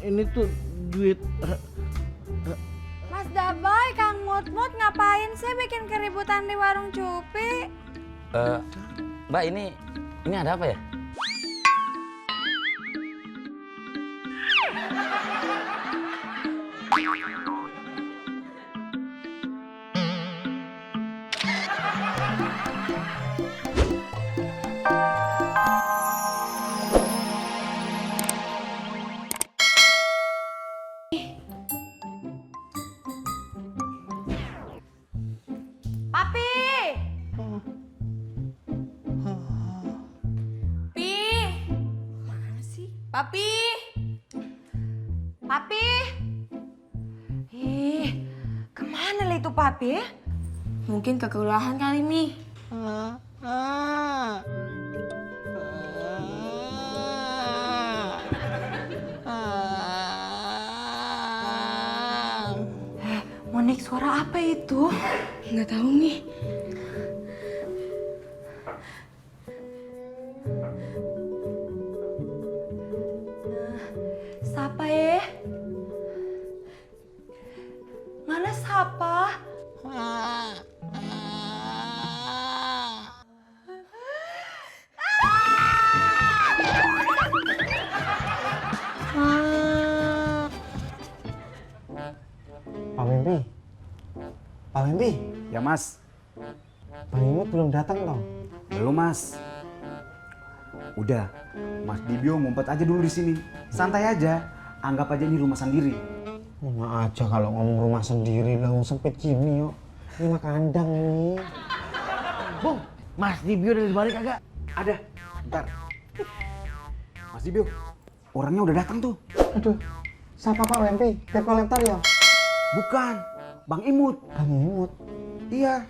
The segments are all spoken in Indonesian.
ini tuh duit. Mas Daboy, Kang Mut-Mut ngapain sih bikin keributan di warung Cupi? Mbak, ini ada apa ya? Papi! Pi! Mana sih? Papi! Papi! Ih, kemana lah itu Papi? Mungkin kekelahan kali Mi. Monik, suara apa itu? Nggak tahu nih. Siapa ya? Mana siapa? Pak Mimpi. Pak Mimpi. Ya mas. Bang Imut belum datang toh? Belum mas. Udah, Mas Dibio ngumpet aja dulu di sini. Santai aja. Anggap aja ini rumah sendiri. Mana aja kalau ngomong rumah sendiri lah sempit gini yuk. Ini mah kandang ini. Bung, Mas Dibio udah dibalik kagak? Ada. Bentar. Mas Dibio, orangnya udah datang tuh. Aduh, siapa Pak Mimpi? Debt collector ya? Bukan, Bang Imut. Bang Imut. Iya.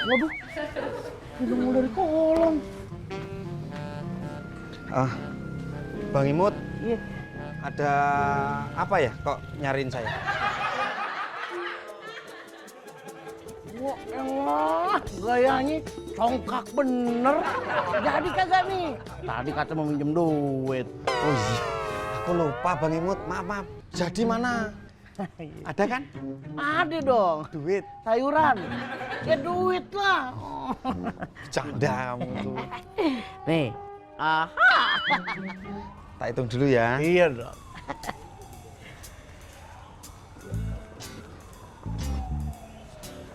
Waduh, hidung dari kolong. Bang Imut. Iya. Ada apa ya kok nyariin saya? Wah, elah, gayanya congkak bener. Jadi kagak nih? Tadi kata mau minjem duit. Oh iya, aku lupa Bang Imut, maaf. Jadi mana? Ada kan? Ada dong. Duit. Sayuran. Ya duit lah. Bercanda kamu tuh. Nih. Aha. Tak hitung dulu ya. Iya dong.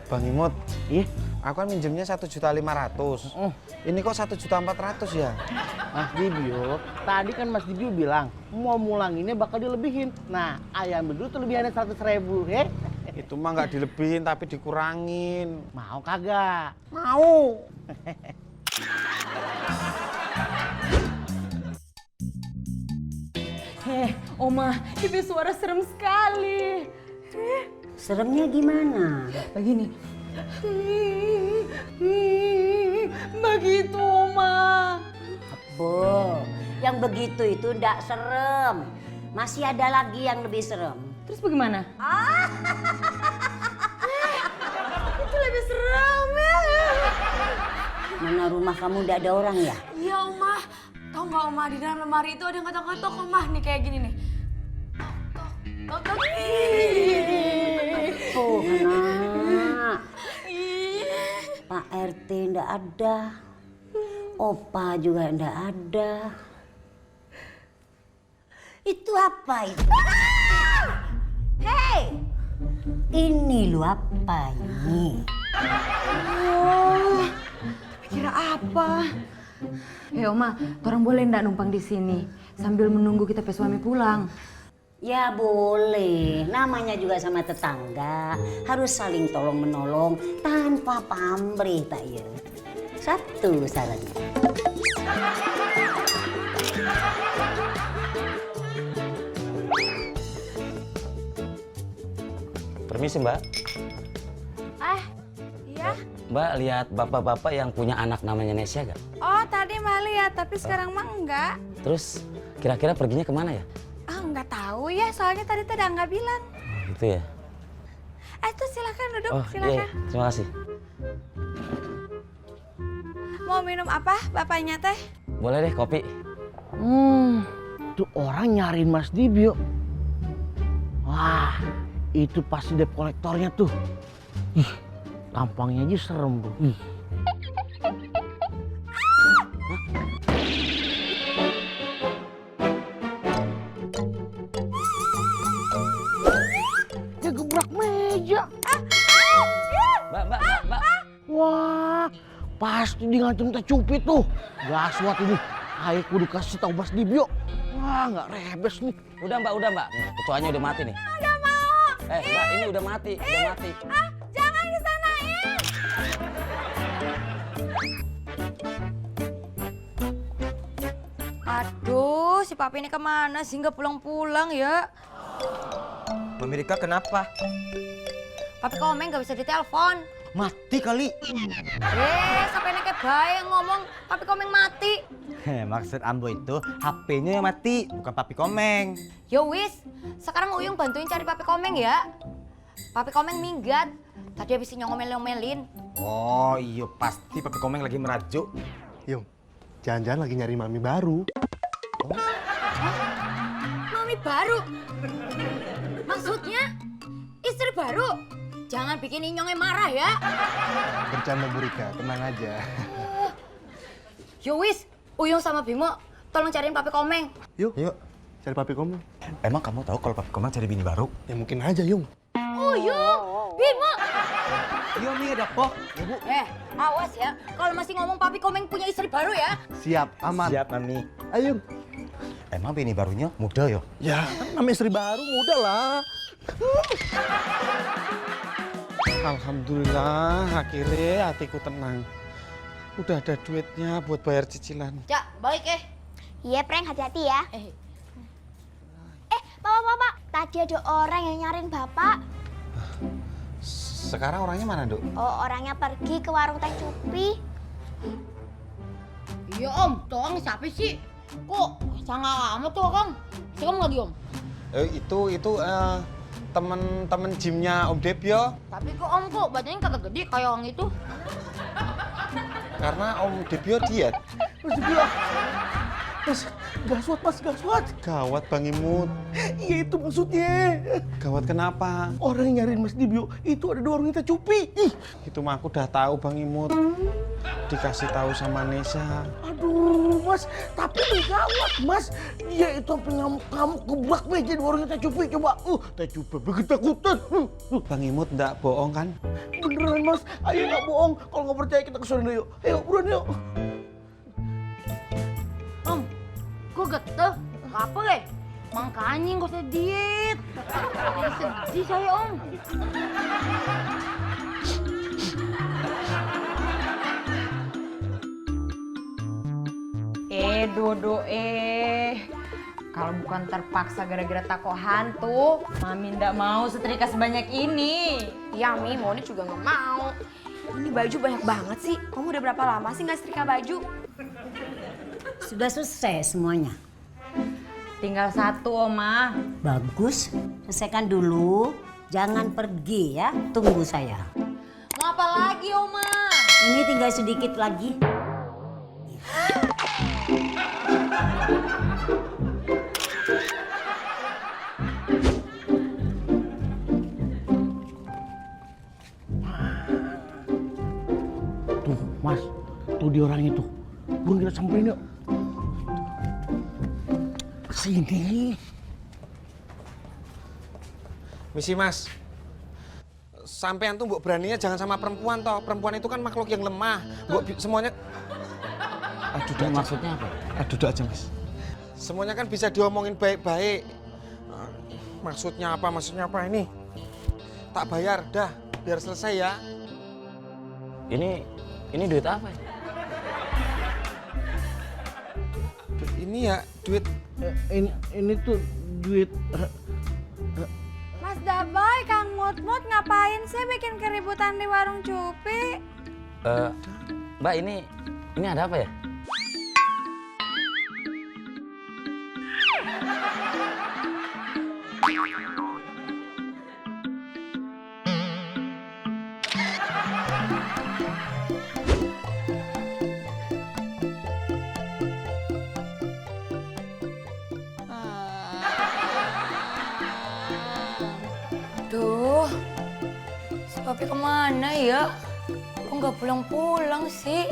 Bang Imut, Iya. aku kan minjemnya 1.500.000. Ini kok 1.400.000 ya? Mas Dibio, tadi kan Mas Dibio bilang mau mulanginnya bakal dilebihin. Nah, ayam dulu tuh lebihannya 100.000, ya? Itu mah nggak dilebihin tapi dikurangin. Mau kagak? Mau. Oma, Ibu suara serem sekali. Seremnya gimana? Begini. Begitu, Oma. Bo, yang begitu itu ndak serem. Masih ada lagi yang lebih serem. Terus bagaimana? Itu lebih serem ya. Mana rumah kamu ndak ada orang ya? Iya, Oma. Tahu nggak, Oma, di dalam lemari itu ada yang ketok-ketok, Oma. Nih kayak gini nih. Tok, tok. Oh, anak. Pak RT ndak ada. Opa juga ndak ada. Itu apa itu? Hei! Ini lu apa ini? Oh, kira apa? Oma, orang boleh ndak numpang di sini sambil menunggu kita pe suami pulang? Ya boleh, namanya juga sama tetangga. Harus saling tolong menolong tanpa pamrih tak ya. Satu sarannya. Permisi Mbak. Iya? Mbak lihat bapak-bapak yang punya anak namanya Nesya gak? Oh, tadi mah lihat, tapi sekarang mah enggak. Terus kira-kira perginya kemana ya? Ah, enggak tahu ya, soalnya tadi tuh udah nggak bilang. Gitu ya? Tuh silakan duduk, Oh silakan. iya, terima kasih. Mau minum apa bapaknya teh? Boleh deh kopi. Itu orang nyariin Mas Dibio. Wah, itu pasti debt kolektornya tuh. Ih, tampangnya aja serem tuh. Ih. Dia gebrak meja. Mbak. Wah, pasti dia ngancam Teh Cupi tuh. Gaswat ini. Ayo kudu kasih tahu Mas Dibio. Wah, nggak rebes nih. Udah mbak. Kecoanya udah mati nih. Nggak mau. Mbak, ini udah mati. Jangan kesanain. Aduh, si papi ini kemana sih nggak pulang-pulang ya? Mami Rika kenapa? Papi Komeng nggak bisa ditelepon. Mati kali. Sampai kayak bayi ngomong Papi Komeng mati. Maksud Ambo itu HP-nya yang mati, bukan Papi Komeng. Yo wis, sekarang Uyung bantuin cari Papi Komeng ya. Papi Komeng minggat. Tadi habis ngomel-ngomelin. Oh iya, pasti Papi Komeng lagi merajuk. Yung, jangan-jangan lagi nyari mami baru. Mami baru? Maksudnya istri baru? Jangan bikin Inyongnya marah ya. Bercanda Bu Rika, tenang aja. Yo wis, Uyung sama Bimo tolong cariin Papi Komeng. Yuk, Yuk. cari papi kamu. Emang kamu tahu kalau Papi Komeng cari bini baru? Ya mungkin aja, Yung. Uyung, Bimo. Iya Mi, ada kok. Ibu. Awas ya, kalau masih ngomong Papi Komeng punya istri baru ya. Siap, aman. Siap Mami. Ayo. Emang bini barunya muda ya? Ya, kan namanya istri baru, muda lah. Alhamdulillah, akhirnya hatiku tenang. Udah ada duitnya buat bayar cicilan. Cak, baik Iya, Prank, hati-hati ya. Bapak, tadi ada orang yang nyariin Bapak. Sekarang orangnya mana, Dok? Oh, orangnya pergi ke warung Teh Cupi. Iya Om, tuh orang siapa sih? Kok sangat amat tuh orang? Serem nggak dia Om? Itu temen gymnya Om Debyo. Tapi kok Om kok badannya kagak gede kayak orang itu? Karena Om Debyo diet. Mas Dibio. Mas, gaswat. Gawat Bang Imut. Iya itu maksudnya. Gawat kenapa? Orang yang nyariin Mas Dibio itu ada di warung Teh Cupi. Ih. Itu mah aku udah tahu Bang Imut. Dikasih tahu sama Nesa. Aduh, Mas, tapi ini gawat, Mas. Dia itu sampai ngamuk-ngamuk gebrak meja di warung Teh Cupi. Coba, Teh Cupi begitu takutan. Bang Imut ndak bohong kan? Beneran, Mas. Ayo nggak bohong. Kalau nggak percaya kita ke sana yuk. Ayo, buruan yuk. Om, kok geteh? Apa ya? Makanya nggak usah diet. Jadi sedih saya Om. Dodo kalau bukan terpaksa gara-gara takut hantu, Mami ndak mau setrika sebanyak ini. Ya Mi, Moni juga nggak mau. Ini baju banyak banget sih. Kamu udah berapa lama sih nggak setrika baju? Sudah selesai semuanya. Tinggal satu, Oma. Bagus, selesaikan dulu. Jangan pergi ya, tunggu saya. Mau apa lagi, Oma? Ini tinggal sedikit lagi. Tuh, Mas. Tuh dia orangnya tuh. Buruan kita samperin yuk. Sini. Misi Mas. Sampean tuh mbok beraninya jangan sama perempuan toh. Perempuan itu kan makhluk yang lemah. Mbok semuanya Ini maksudnya apa? duduk aja Mas. Semuanya kan bisa diomongin baik-baik. Maksudnya apa ini? Tak bayar, dah biar selesai ya. Ini duit apa ya? Ini ya duit. Ini tuh duit. Mas Daboy, Kang Mut-Mut ngapain sih bikin keributan di warung Cupi? Mbak, ini ada apa ya? Aduh, si papi kemana ya? Kok nggak pulang-pulang sih?